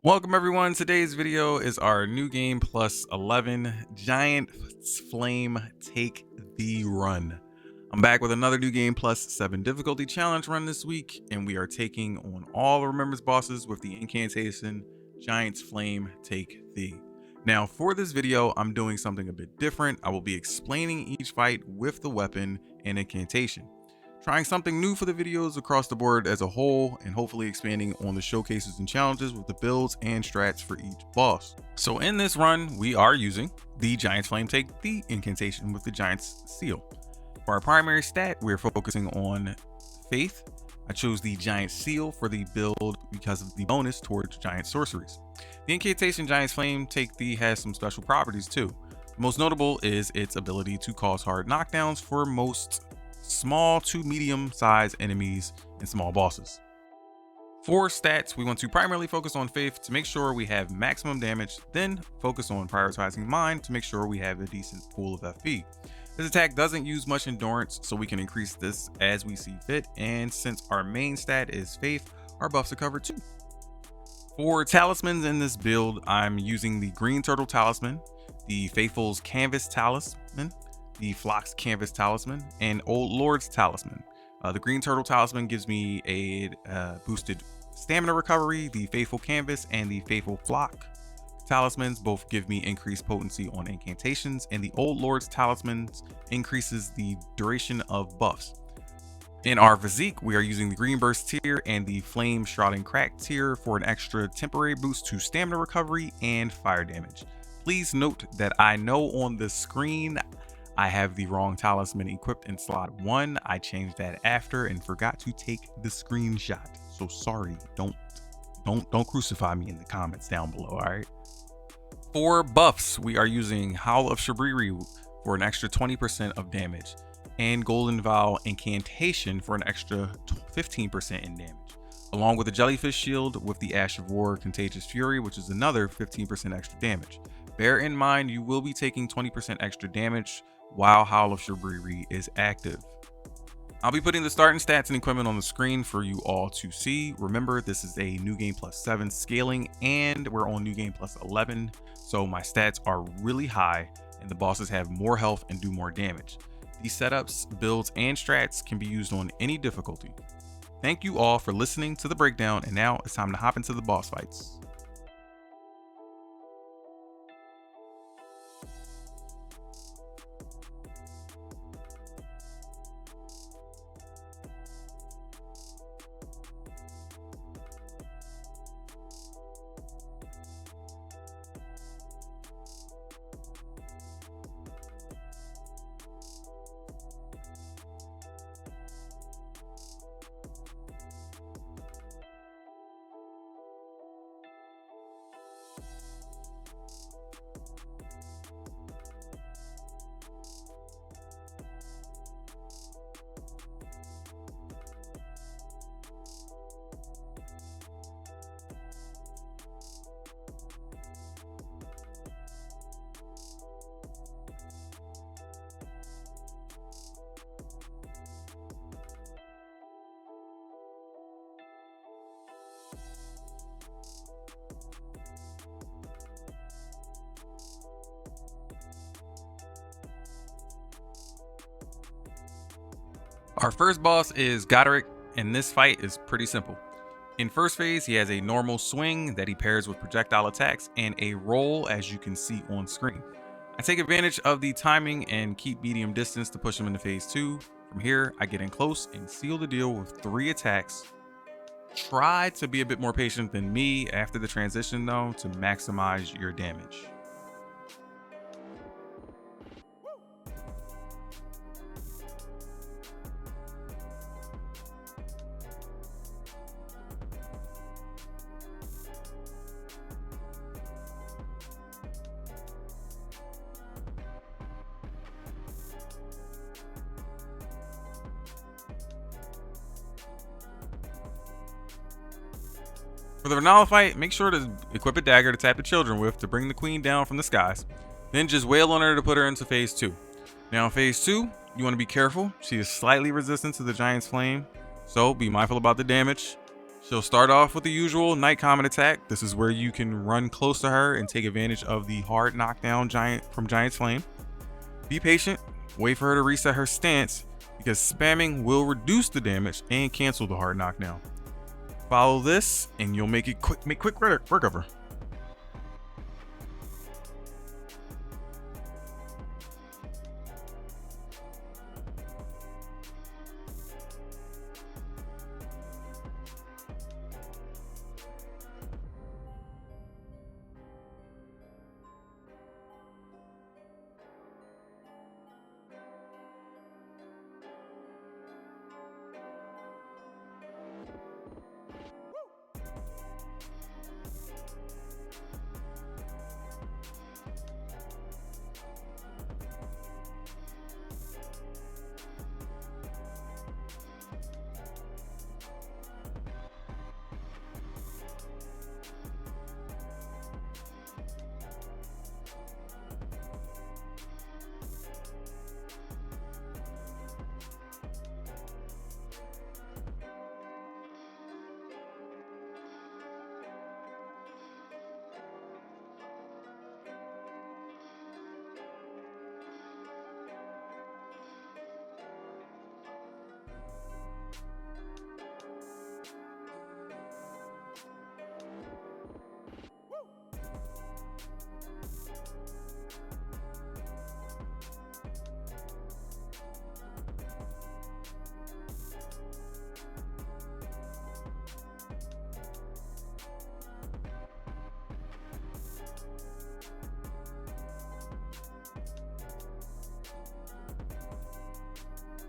Welcome everyone. Today's video is our new game plus 11 Giant Flame Take the Run. I'm back with another new game plus 7 difficulty challenge run this week, and we are taking on all the Remembrance bosses with the Incantation Giant's Flame Take Thee. Now for this video, I'm doing something a bit different. I will be explaining each fight with the weapon and incantation, trying something new for the videos across the board as a whole, and hopefully expanding on the showcases and challenges with the builds and strats for each boss. So in this run, we are using the Giant's Flame Take the Incantation with the Giant's Seal. For our primary stat, we're focusing on Faith. I chose the Giant Seal for the build because of the bonus towards Giant Sorceries. The Incantation Giant's Flame Take Thee has some special properties too. The most notable is its ability to cause hard knockdowns for most small to medium sized enemies and small bosses. For stats, we want to primarily focus on Faith to make sure we have maximum damage, then focus on prioritizing Mind to make sure we have a decent pool of FP. This attack doesn't use much endurance, so we can increase this as we see fit, and since our main stat is Faith, our buffs are covered too. For talismans in this build, I'm using the Green Turtle Talisman, the Faithful's Canvas Talisman, the Flock's Canvas Talisman, and Old Lord's Talisman. The Green Turtle Talisman gives me a boosted stamina recovery. The Faithful Canvas and the Faithful Flock Talismans both give me increased potency on incantations, and the Old Lord's Talismans increases the duration of buffs. In our physique, we are using the Green Burst tier and the Flame Shrouding Crack tier for an extra temporary boost to stamina recovery and fire damage. Please note that I know on the screen I have the wrong talisman equipped in slot 1. I changed that after and forgot to take the screenshot. So sorry, don't crucify me in the comments down below, all right? For buffs, we are using Howl of Shabriri for an extra 20% of damage, and Golden Vow Incantation for an extra 15% in damage, along with the Jellyfish Shield with the Ash of War Contagious Fury, which is another 15% extra damage. Bear in mind, you will be taking 20% extra damage while Howl of Shabriri is active. I'll be putting the starting stats and equipment on the screen for you all to see. Remember, this is a new game plus 7 scaling, and we're on new game plus 11, so my stats are really high and the bosses have more health and do more damage. These setups, builds, and strats can be used on any difficulty. Thank you all for listening to the breakdown, and now it's time to hop into the boss fights. Our first boss is Godrick, and this fight is pretty simple. In first phase, he has a normal swing that he pairs with projectile attacks and a roll, as you can see on screen. I take advantage of the timing and keep medium distance to push him into phase 2. From here, I get in close and seal the deal with 3 attacks. Try to be a bit more patient than me after the transition though to maximize your damage. For the Rennala fight, make sure to equip a dagger to tap the children with to bring the queen down from the skies. Then just wail on her to put her into phase 2. Now in phase 2, you want to be careful. She is slightly resistant to the Giant's Flame, so be mindful about the damage. She'll start off with the usual Night Comet attack. This is where you can run close to her and take advantage of the hard knockdown from Giant's Flame. Be patient, wait for her to reset her stance, because spamming will reduce the damage and cancel the hard knockdown. Follow this and you'll make quick work of her.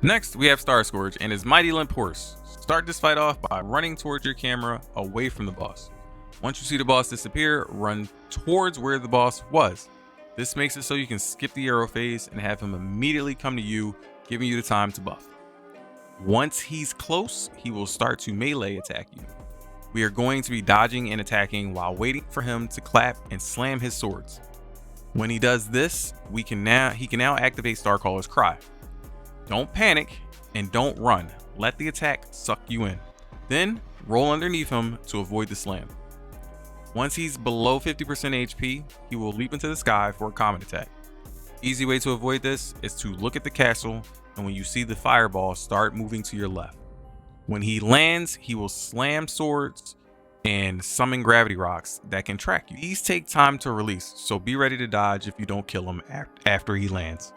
Next, we have Starscourage and his mighty limp horse. Start this fight off by running towards your camera away from the boss. Once you see the boss disappear, run towards where the boss was. This makes it so you can skip the arrow phase and have him immediately come to you, giving you the time to buff. Once he's close, he will start to melee attack you. We are going to be dodging and attacking while waiting for him to clap and slam his swords. When he does this, he can now activate Starcaller's Cry. Don't panic and don't run. Let the attack suck you in. Then roll underneath him to avoid the slam. Once he's below 50% HP, he will leap into the sky for a comet attack. Easy way to avoid this is to look at the castle, and when you see the fireball, start moving to your left. When he lands, he will slam swords and summon gravity rocks that can track you. These take time to release, so be ready to dodge if you don't kill him after he lands.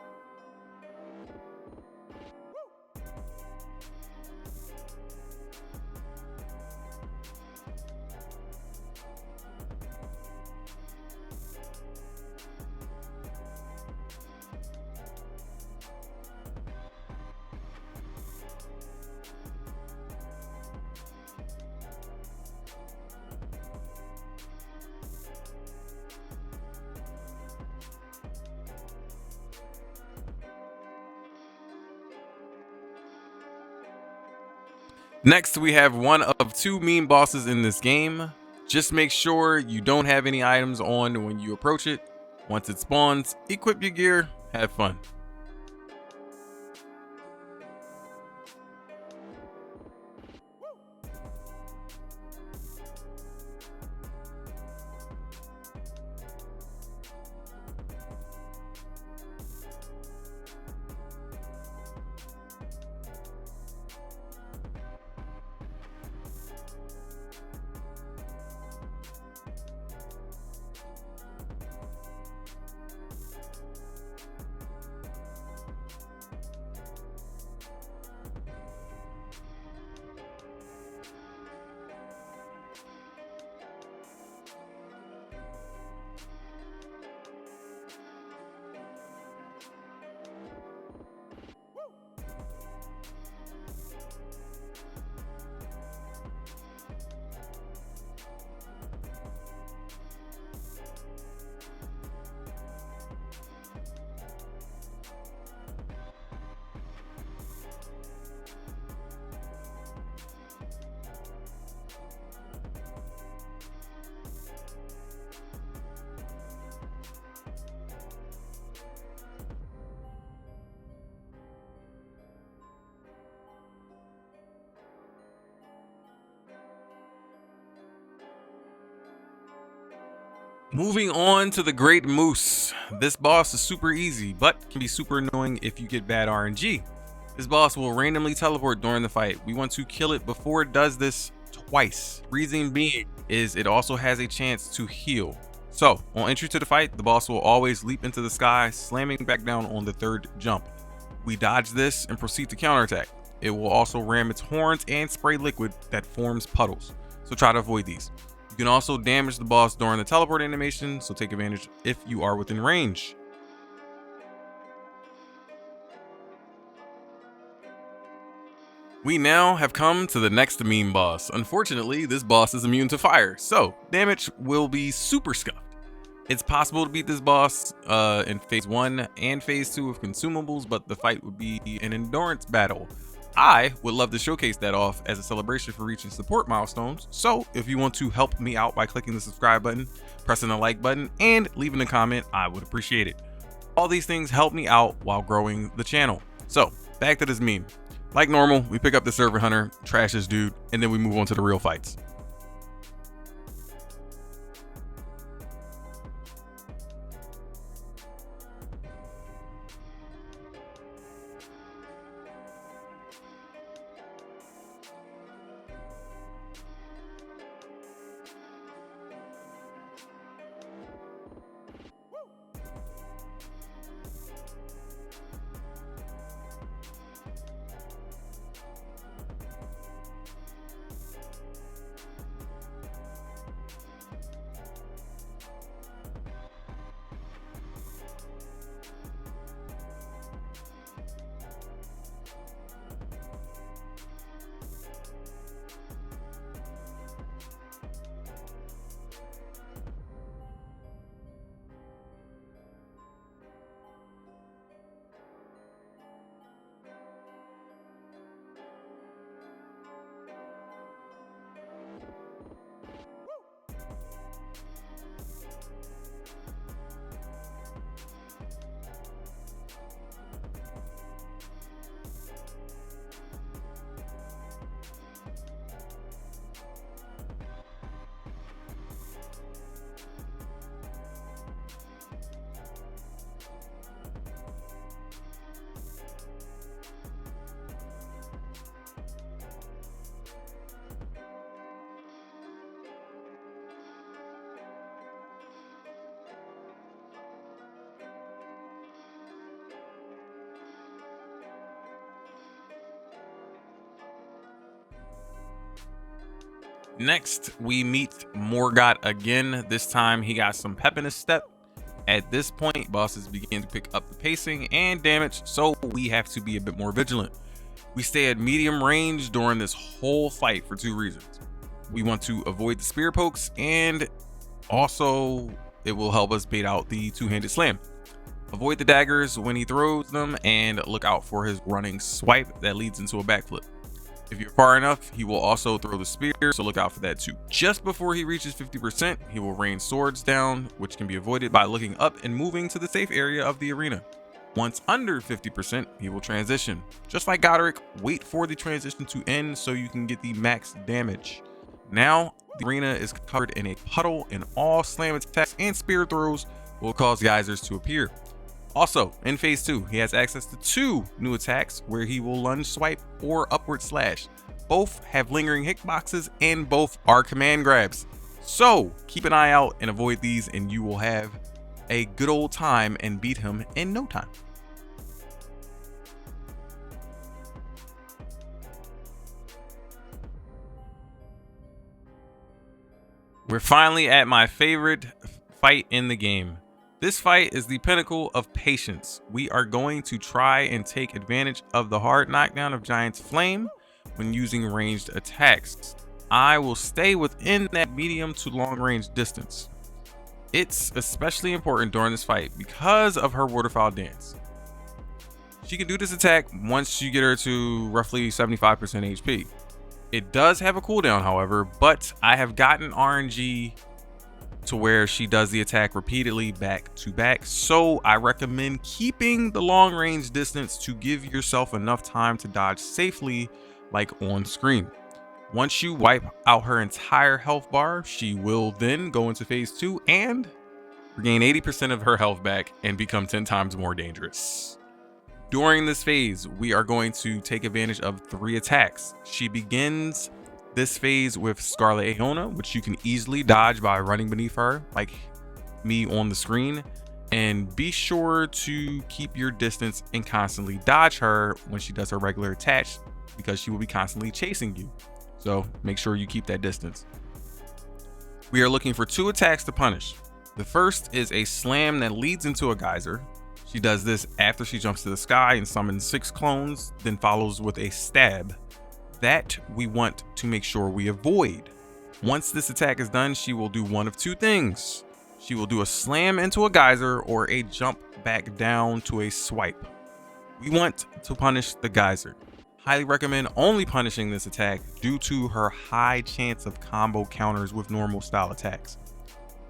Next, we have one of two meme bosses in this game. Just make sure you don't have any items on when you approach it. Once it spawns, equip your gear, have fun. Moving on to the Great Moose. This boss is super easy, but can be super annoying if you get bad RNG. This boss will randomly teleport during the fight. We want to kill it before it does this twice. Reason being is it also has a chance to heal. So on entry to the fight, the boss will always leap into the sky, slamming back down on the third jump. We dodge this and proceed to counterattack. It will also ram its horns and spray liquid that forms puddles, so try to avoid these. You can also damage the boss during the teleport animation, so take advantage if you are within range. We now have come to the next meme boss. Unfortunately, this boss is immune to fire, so damage will be super scuffed. It's possible to beat this boss in phase 1 and phase 2 of consumables, but the fight would be an endurance battle. I would love to showcase that off as a celebration for reaching support milestones, so if you want to help me out by clicking the subscribe button, pressing the like button, and leaving a comment, I would appreciate it. All these things help me out while growing the channel. So back to this meme. Like normal, we pick up the server hunter, trash this dude, and then we move on to the real fights. Next, we meet Morgott again. This time he got some pep in his step. At this point, bosses begin to pick up the pacing and damage, so we have to be a bit more vigilant. We stay at medium range during this whole fight for 2 reasons. We want to avoid the spear pokes, and also it will help us bait out the two-handed slam. Avoid the daggers when he throws them, and look out for his running swipe that leads into a backflip. If you're far enough, he will also throw the spear, so look out for that too. Just before he reaches 50%, he will rain swords down, which can be avoided by looking up and moving to the safe area of the arena. Once under 50%, he will transition. Just like Godrick, wait for the transition to end so you can get the max damage. Now, the arena is covered in a puddle, and all slam attacks and spear throws will cause geysers to appear. Also, in phase 2, he has access to 2 new attacks where he will lunge swipe or upward slash. Both have lingering hitboxes and both are command grabs. So keep an eye out and avoid these, and you will have a good old time and beat him in no time. We're finally at my favorite fight in the game. This fight is the pinnacle of patience. We are going to try and take advantage of the hard knockdown of Giant's Flame when using ranged attacks. I will stay within that medium to long range distance. It's especially important during this fight because of her waterfowl dance. She can do this attack once you get her to roughly 75% HP. It does have a cooldown, however, but I have gotten RNG to where she does the attack repeatedly back to back, so I recommend keeping the long range distance to give yourself enough time to dodge safely, like on screen. Once you wipe out her entire health bar, she will then go into phase 2 and regain 80% of her health back, and become 10 times more dangerous. During this phase, we are going to take advantage of 3 attacks. She begins this phase with Scarlet Aeona, which you can easily dodge by running beneath her, like me on the screen. And be sure to keep your distance and constantly dodge her when she does her regular attack, because she will be constantly chasing you. So make sure you keep that distance. We are looking for 2 attacks to punish. The first is a slam that leads into a geyser. She does this after she jumps to the sky and summons 6 clones, then follows with a stab. That we want to make sure we avoid. Once this attack is done, she will do one of 2 things. She will do a slam into a geyser or a jump back down to a swipe. We want to punish the geyser. Highly recommend only punishing this attack due to her high chance of combo counters with normal style attacks.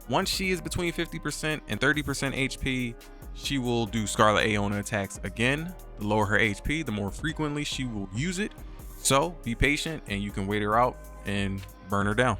Once she is between 50% and 30% HP, she will do Scarlet Aeona attacks again. The lower her HP, the more frequently she will use it. So be patient and you can wait her out and burn her down.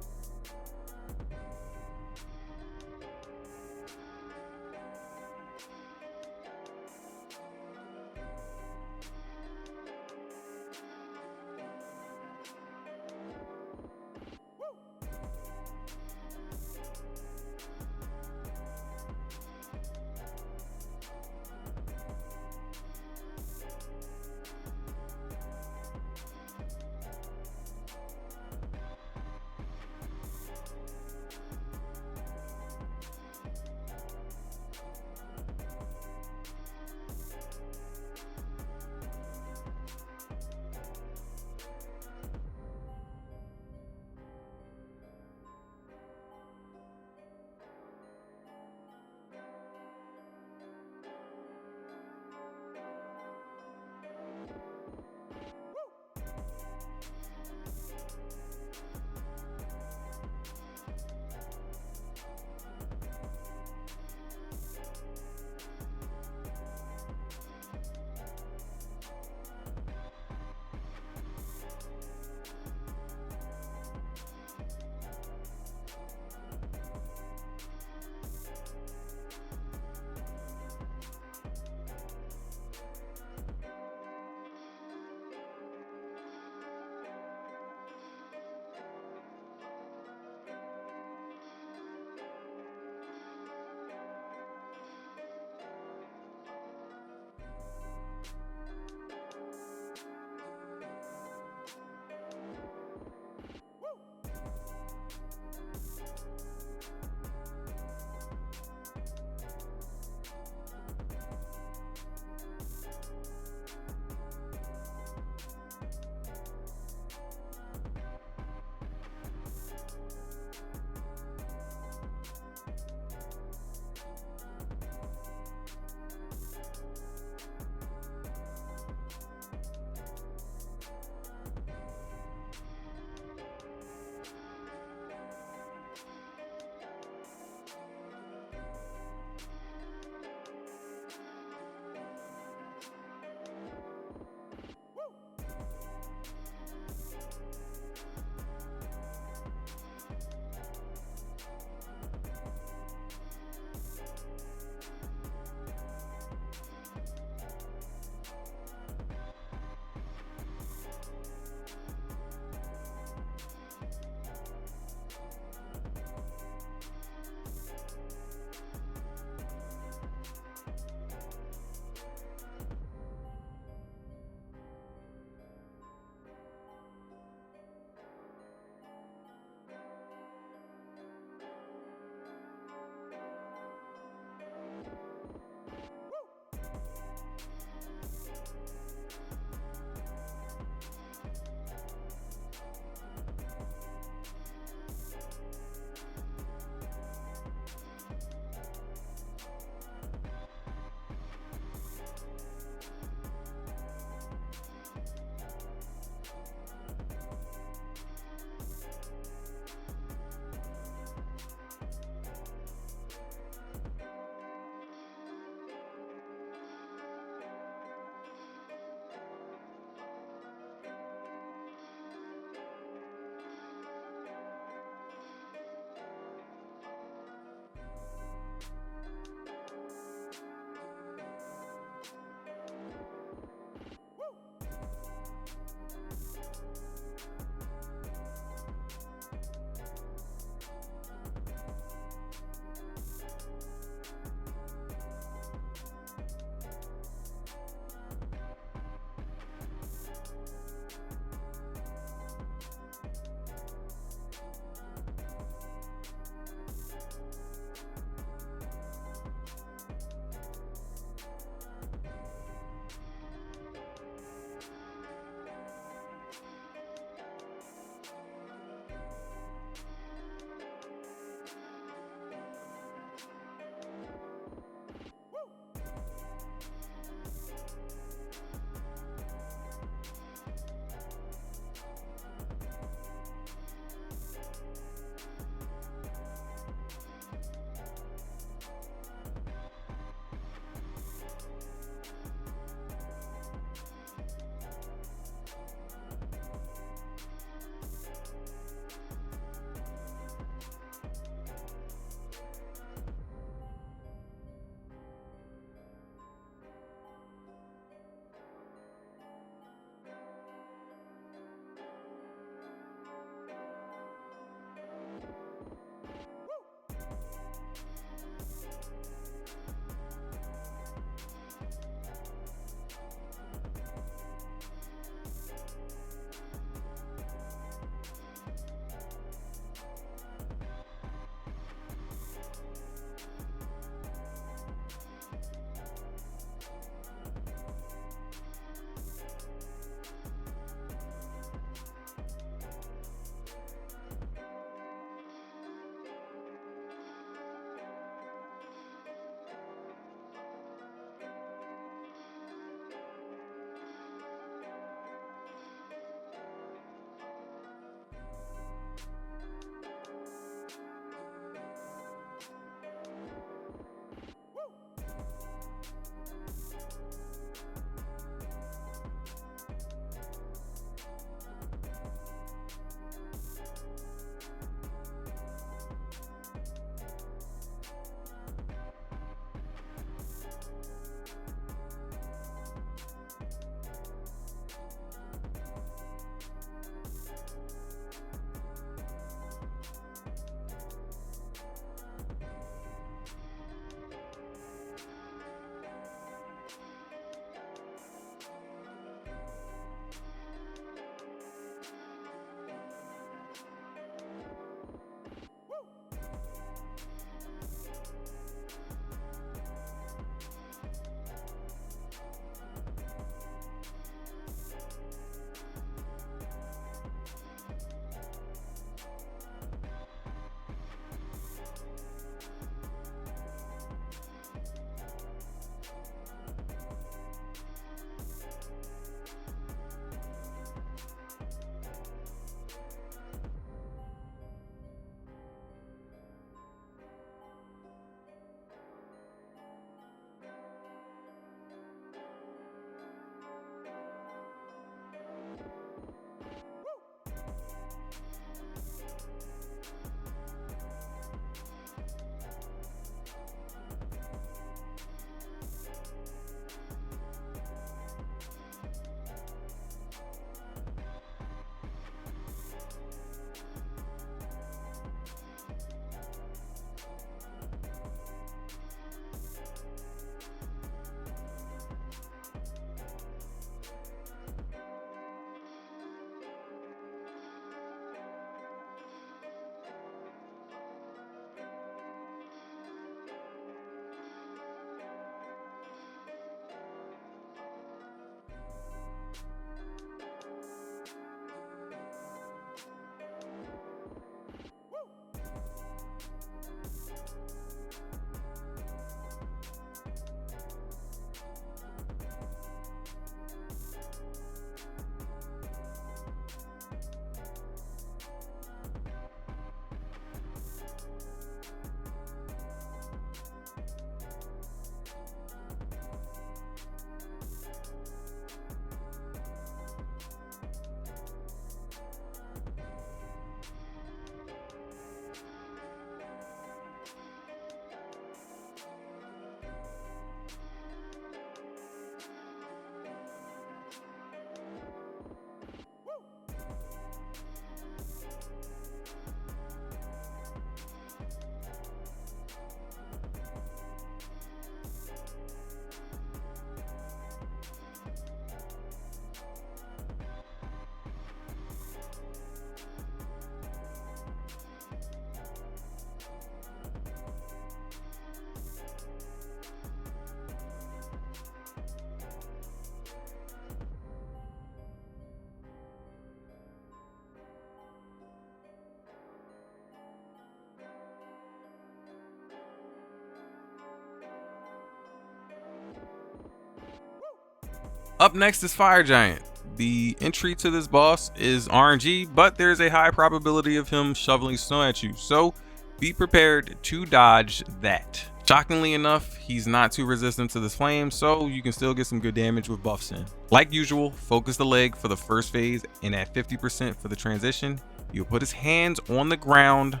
Up next is Fire Giant. The entry to this boss is RNG, but there's a high probability of him shoveling snow at you, so be prepared to dodge that. Shockingly enough, he's not too resistant to this flame, so you can still get some good damage with buffs in. Like usual, focus the leg for the first phase, and at 50% for the transition, you'll put his hands on the ground,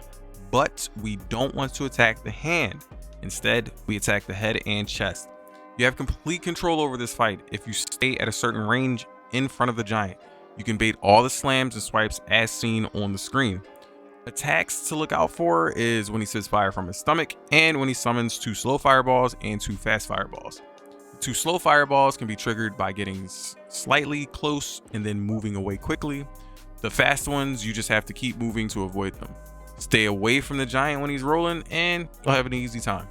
but we don't want to attack the hand. Instead, we attack the head and chest. You have complete control over this fight if you stay at a certain range in front of the giant. You can bait all the slams and swipes as seen on the screen. Attacks to look out for is when he spits fire from his stomach and when he summons 2 slow fireballs and 2 fast fireballs. The 2 slow fireballs can be triggered by getting slightly close and then moving away quickly. The fast ones, you just have to keep moving to avoid them. Stay away from the giant when he's rolling and you'll have an easy time.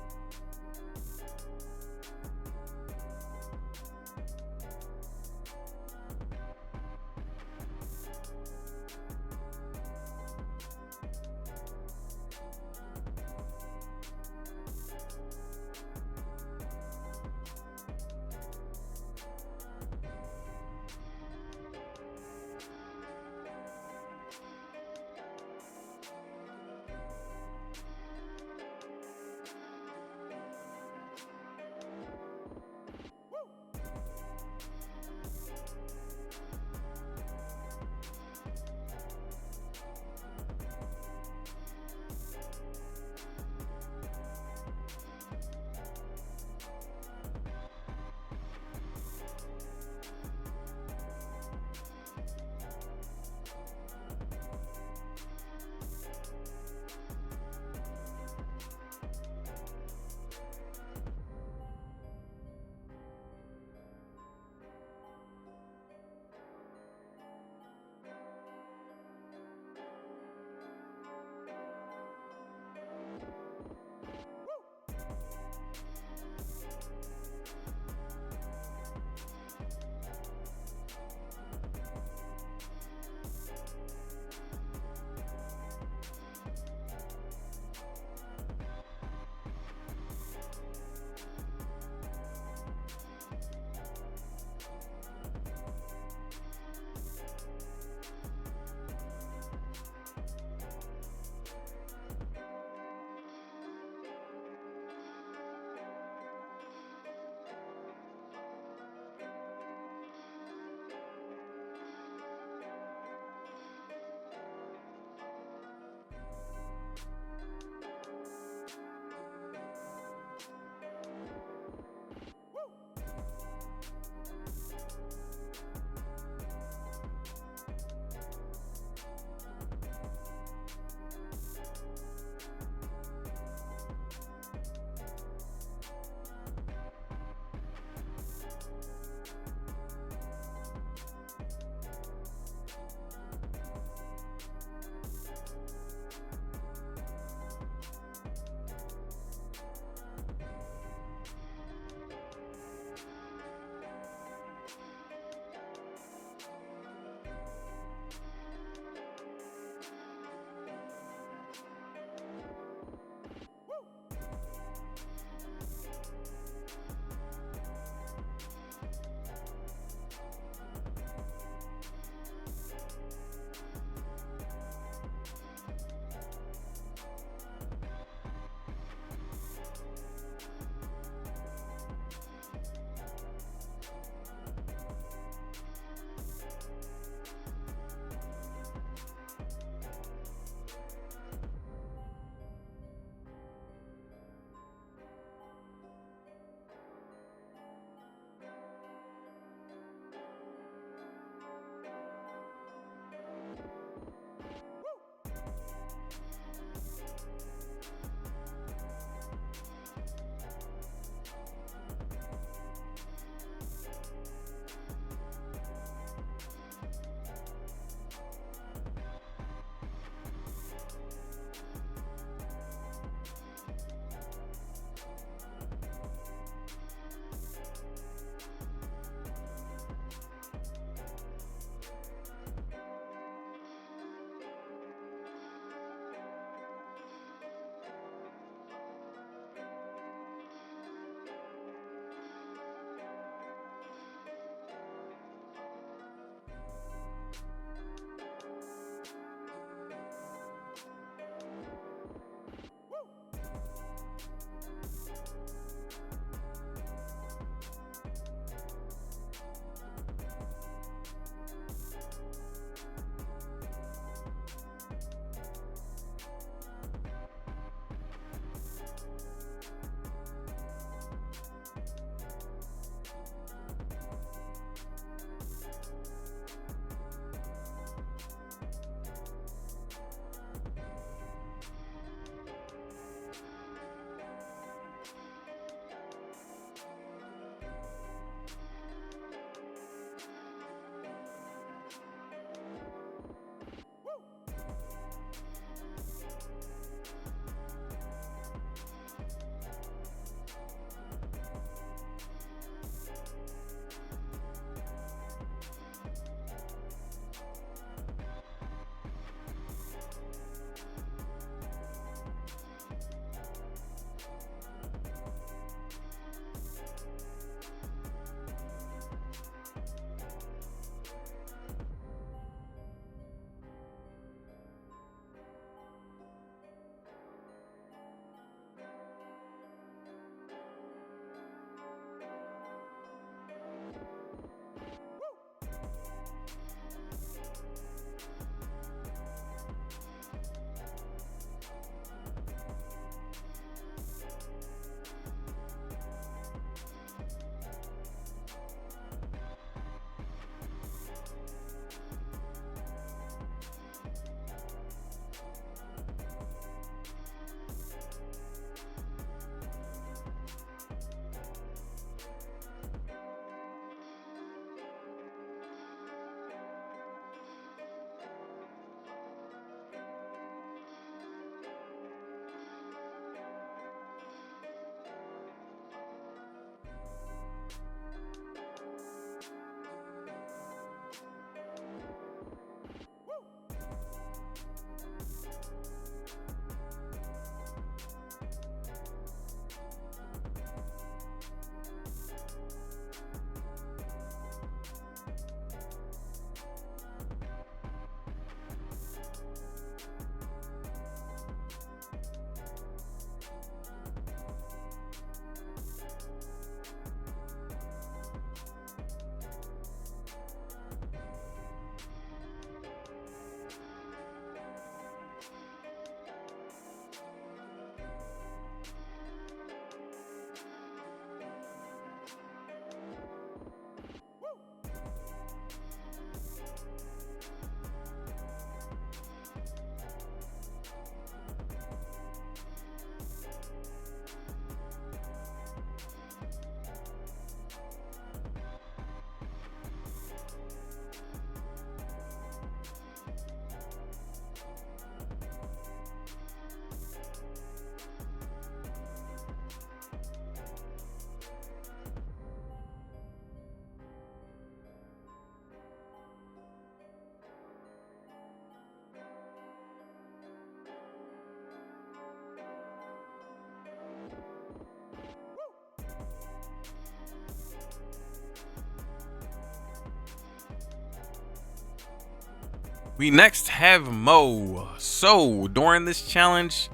We next have Mohg. So during this challenge,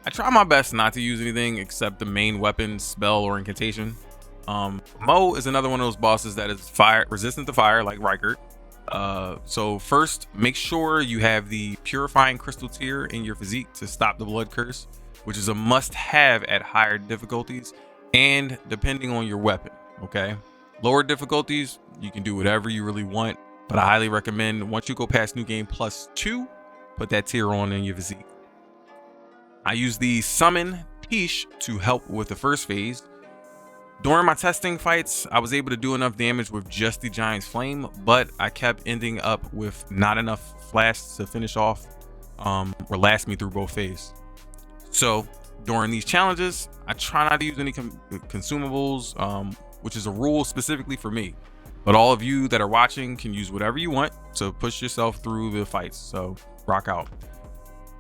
I try my best not to use anything except the main weapon, spell, or incantation. Mohg is another one of those bosses that is fire resistant to fire, like Rykard. So first, make sure you have the Purifying Crystal Tear in your physique to stop the Blood Curse, which is a must-have at higher difficulties and depending on your weapon. Okay, lower difficulties, you can do whatever you really want, but I highly recommend once you go past New Game +2, put that tear on in your physique. I use the Summon Piche to help with the first phase. During my testing fights, I was able to do enough damage with just the Giant's Flame, but I kept ending up with not enough flasks to finish off or last me through both phases. So during these challenges, I try not to use any consumables, which is a rule specifically for me. But all of you that are watching can use whatever you want to push yourself through the fights, so rock out.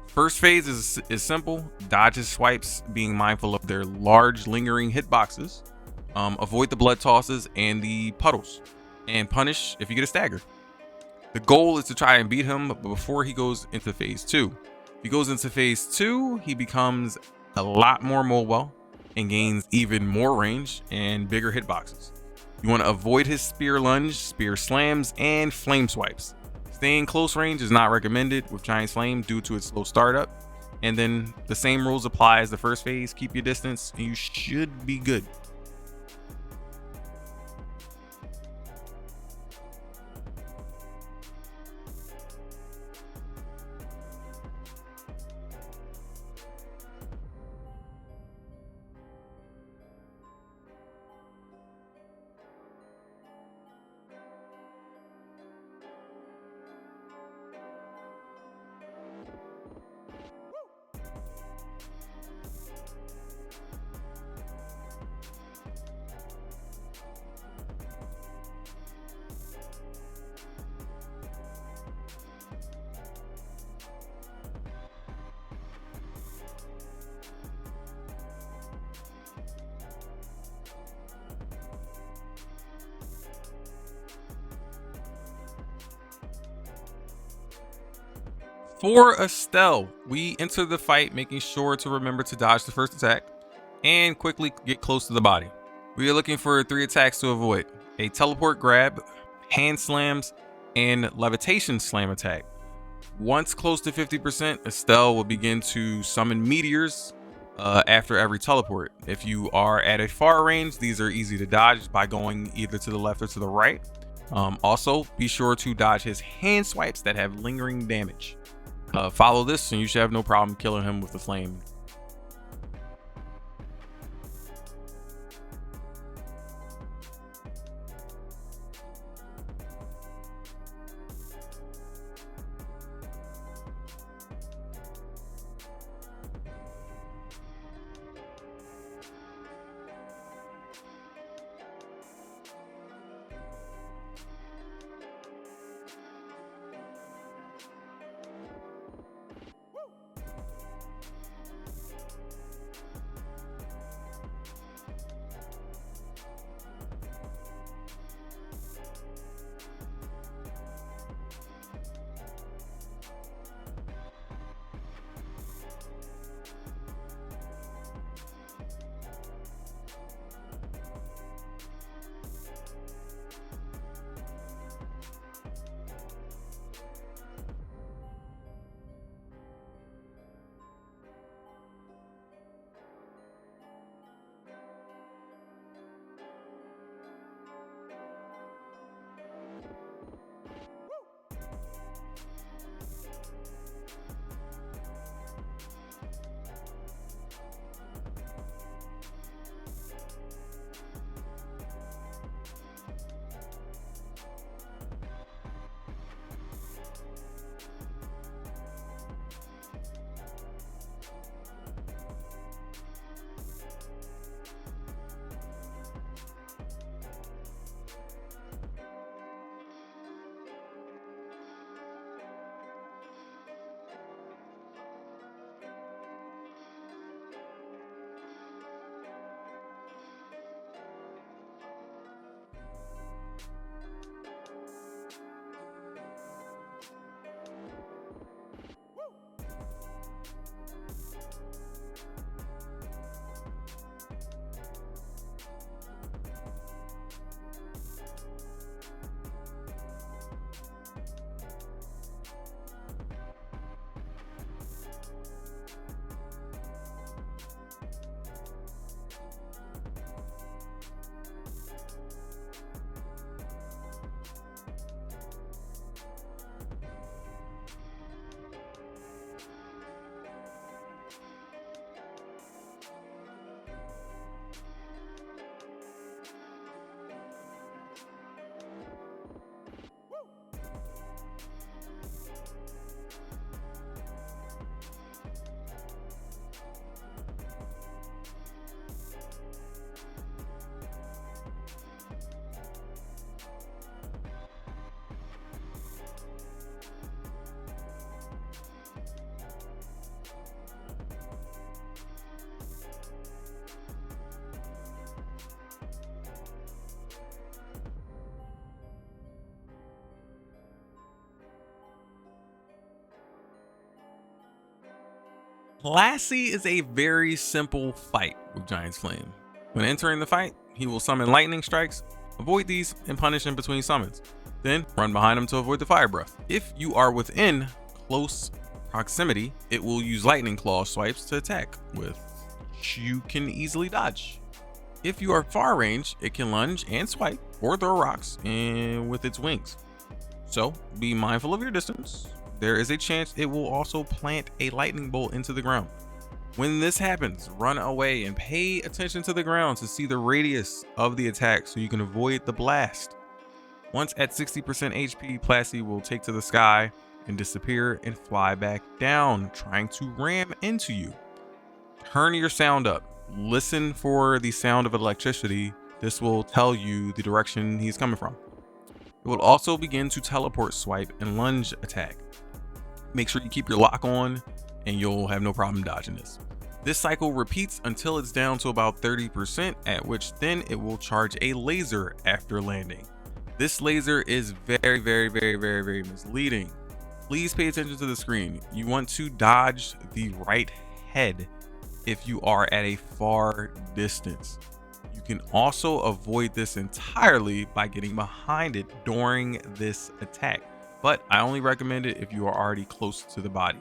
First phase is simple. Dodge his swipes, being mindful of their large lingering hitboxes. Avoid the blood tosses and the puddles, and punish if you get a stagger. The goal is to try and beat him before he goes into phase 2. If he goes into phase 2, he becomes a lot more mobile and gains even more range and bigger hitboxes. You want to avoid his spear lunge, spear slams, and flame swipes. Staying close range is not recommended with Giant Flame due to its slow startup. And then the same rules apply as the first phase. Keep your distance and you should be good. For Astel, we enter the fight making sure to remember to dodge the first attack and quickly get close to the body. We are looking for 3 attacks to avoid: a teleport grab, hand slams, and levitation slam attack. Once close to 50%, Astel will begin to summon meteors after every teleport. If you are at a far range, these are easy to dodge by going either to the left or to the right. Also, be sure to dodge his hand swipes that have lingering damage. Follow this and you should have no problem killing him with the flame. Lassie is a very simple fight with Giant's Flame. When entering the fight, he will summon lightning strikes, avoid these, and punish him between summons. Then run behind him to avoid the fire breath. If you are within close proximity, it will use lightning claw swipes to attack, which you can easily dodge. If you are far range, it can lunge and swipe or throw rocks with its wings. So be mindful of your distance. There is a chance it will also plant a lightning bolt into the ground. When this happens, run away and pay attention to the ground to see the radius of the attack so you can avoid the blast. Once at 60% HP, Placy will take to the sky and disappear and fly back down, trying to ram into you. Turn your sound up. Listen for the sound of electricity. This will tell you the direction he's coming from. It will also begin to teleport swipe and lunge attack. Make sure you keep your lock on and you'll have no problem dodging this. This cycle repeats until it's down to about 30%, at which then it will charge a laser after landing. This laser is very misleading. Please pay attention to the screen. You want to dodge the right head if you are at a far distance. You can also avoid this entirely by getting behind it during this attack, but I only recommend it if you are already close to the body.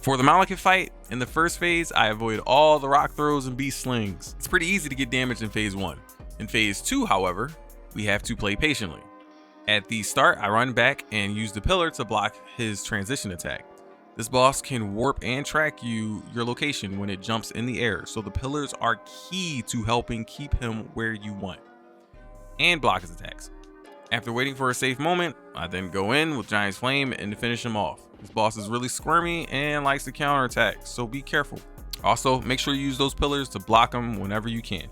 For the Maliketh fight, in the first phase, I avoid all the rock throws and beast slings. It's pretty easy to get damaged in phase 1. In phase 2, however, we have to play patiently. At the start, I run back and use the pillar to block his transition attack. This boss can warp and track your location when it jumps in the air, so the pillars are key to helping keep him where you want, and block his attacks. After waiting for a safe moment, I then go in with Giant's Flame and finish him off. This boss is really squirmy and likes to counter attack, so be careful. Also, make sure you use those pillars to block him whenever you can.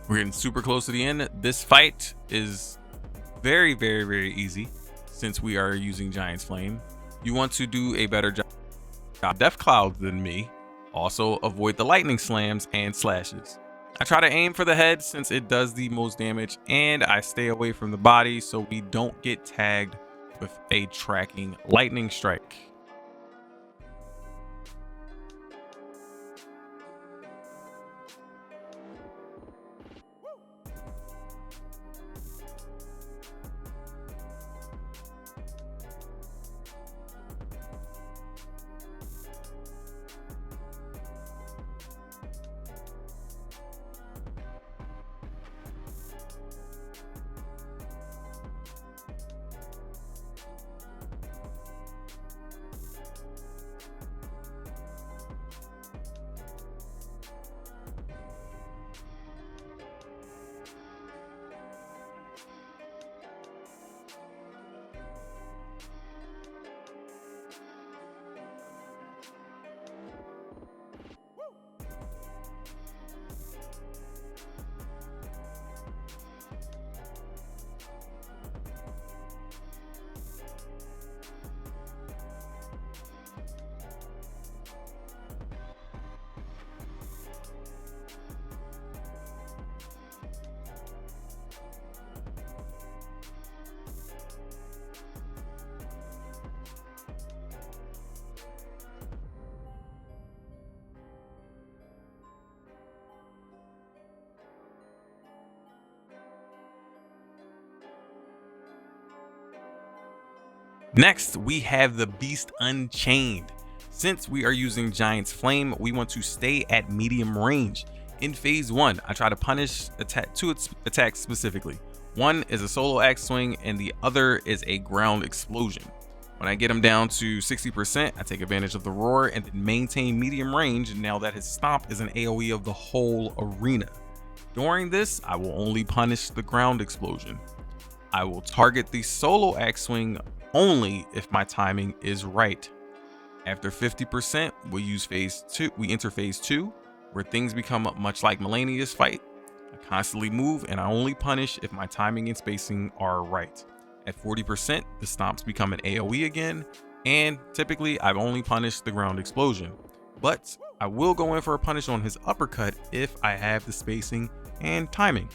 We're getting super close to the end. This fight is very easy since we are using Giant's Flame. You want to do a better job Death Cloud than me. Also avoid the lightning slams and slashes. I try to aim for the head since it does the most damage, and I stay away from the body so we don't get tagged with a tracking lightning strike. Next, we have the Beast Unchained. Since we are using Giant's Flame, we want to stay at medium range. In phase 1, I try to punish two attacks specifically. One is a solo axe swing and the other is a ground explosion. When I get him down to 60%, I take advantage of the roar and then maintain medium range now that his stomp is an AoE of the whole arena. During this, I will only punish the ground explosion. I will target the solo axe swing only if my timing is right. After 50%, we enter phase 2, where things become much like Malenia's fight. I constantly move and I only punish if my timing and spacing are right. At 40%, the stomps become an AoE again, and typically I've only punished the ground explosion. But I will go in for a punish on his uppercut if I have the spacing and timing.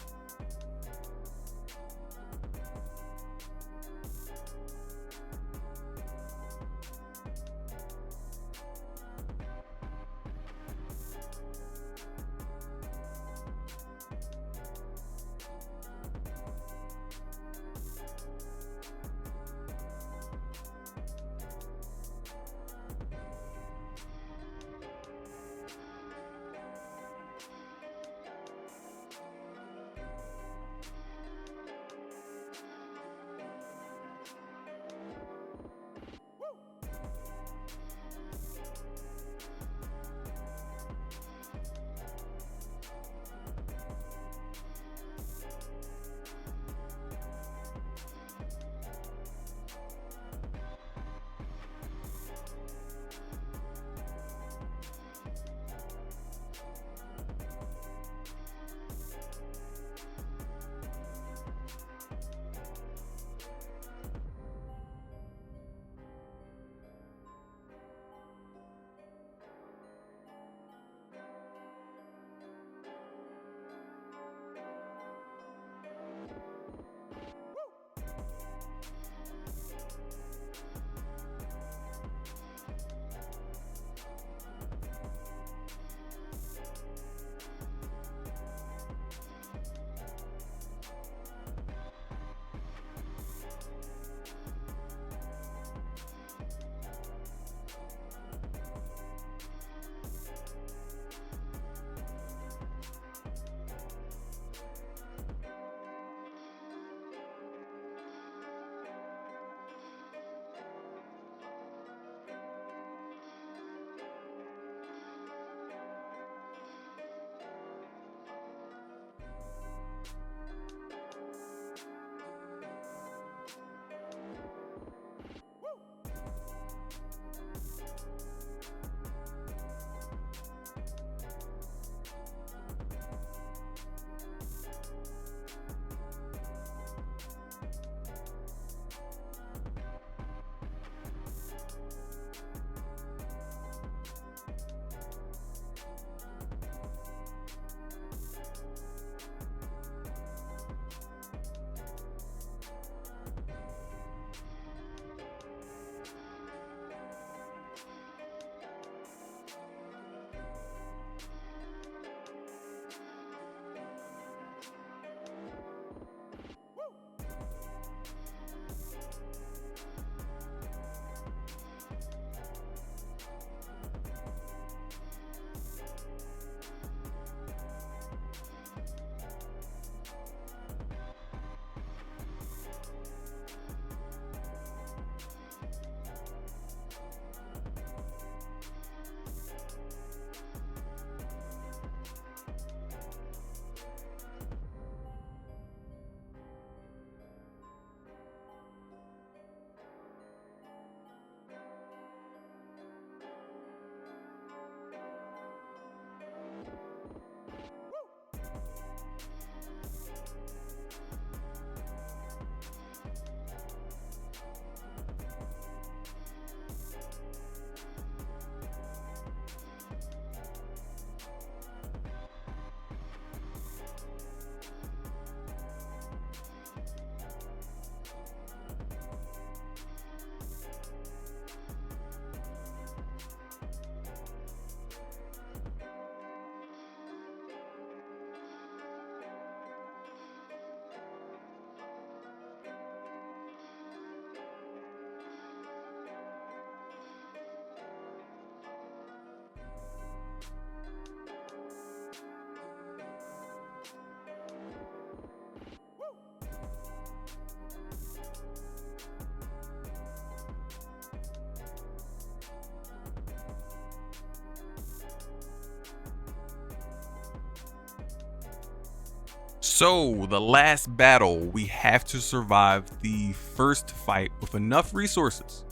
So, the last battle, we have to survive the first fight with enough resources.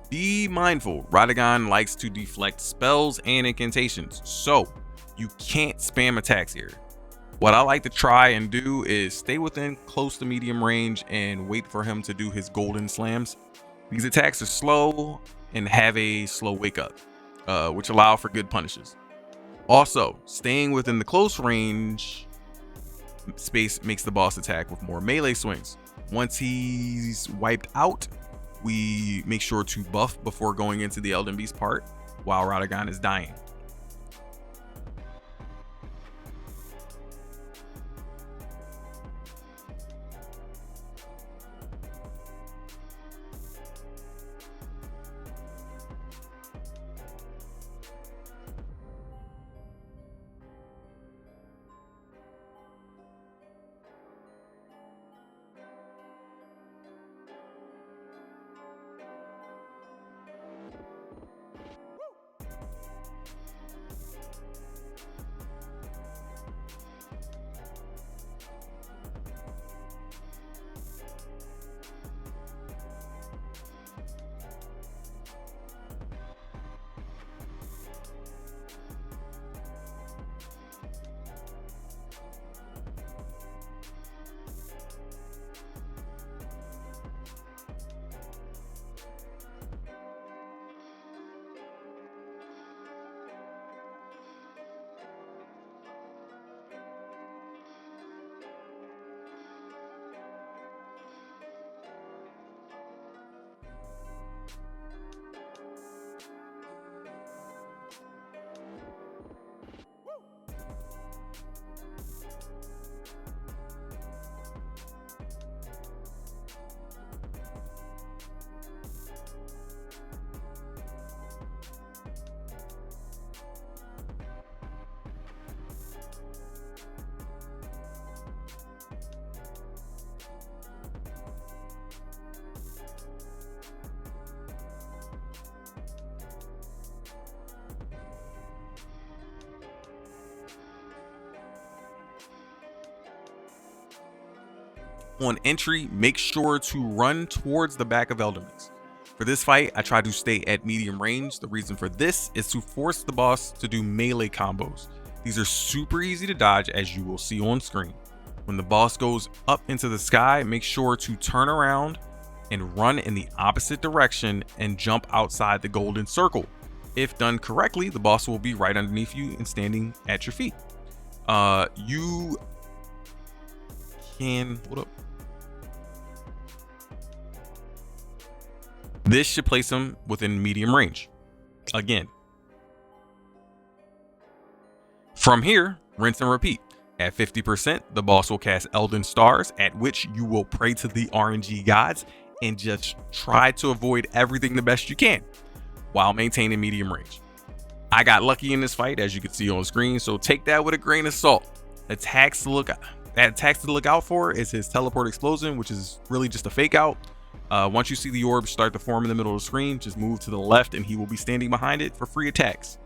Be mindful, Radagan likes to deflect spells and incantations, so you can't spam attacks here. What I like to try and do is stay within close to medium range and wait for him to do his golden slams. These attacks are slow and have a slow wake up, which allow for good punishes. Also, staying within the close range space makes the boss attack with more melee swings. Once he's wiped out, we make sure to buff before going into the Elden Beast part while Radagan is dying. On entry, make sure to run towards the back of Elden Rings. For this fight, I try to stay at medium range. The reason for this is to force the boss to do melee combos. These are super easy to dodge, as you will see on screen. When the boss goes up into the sky, make sure to turn around and run in the opposite direction and jump outside the golden circle. If done correctly, the boss will be right underneath you and standing at your feet. You can, hold up. This should place him within medium range. Again. From here, rinse and repeat. At 50%, the boss will cast Elden Stars, at which you will pray to the RNG gods and just try to avoid everything the best you can while maintaining medium range. I got lucky in this fight, as you can see on screen, so take that with a grain of salt. Attacks to look out for is his teleport explosion, which is really just a fake out. Once you see the orb start to form in the middle of the screen, just move to the left and he will be standing behind it for free attacks.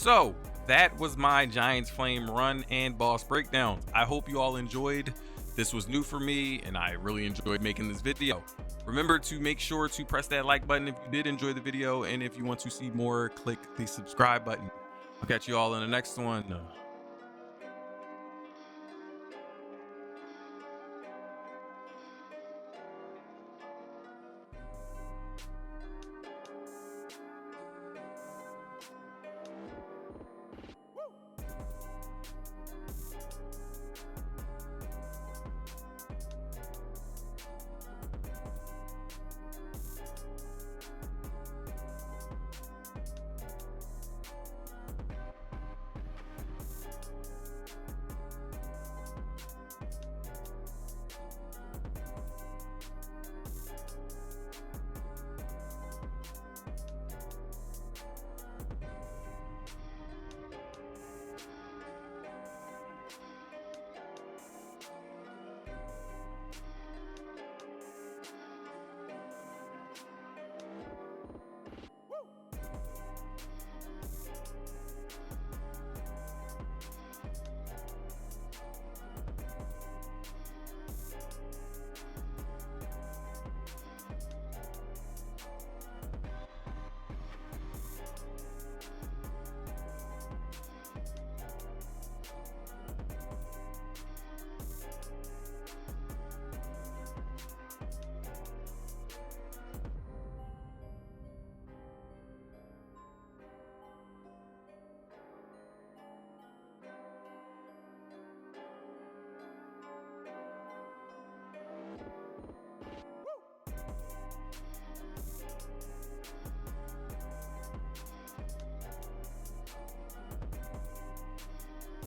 So that was my Giant's Flame run and boss breakdown. I hope you all enjoyed. This was new for me and I really enjoyed making this video. Remember to make sure to press that like button if you did enjoy the video, and if you want to see more, click the subscribe button. I'll catch you all in the next one.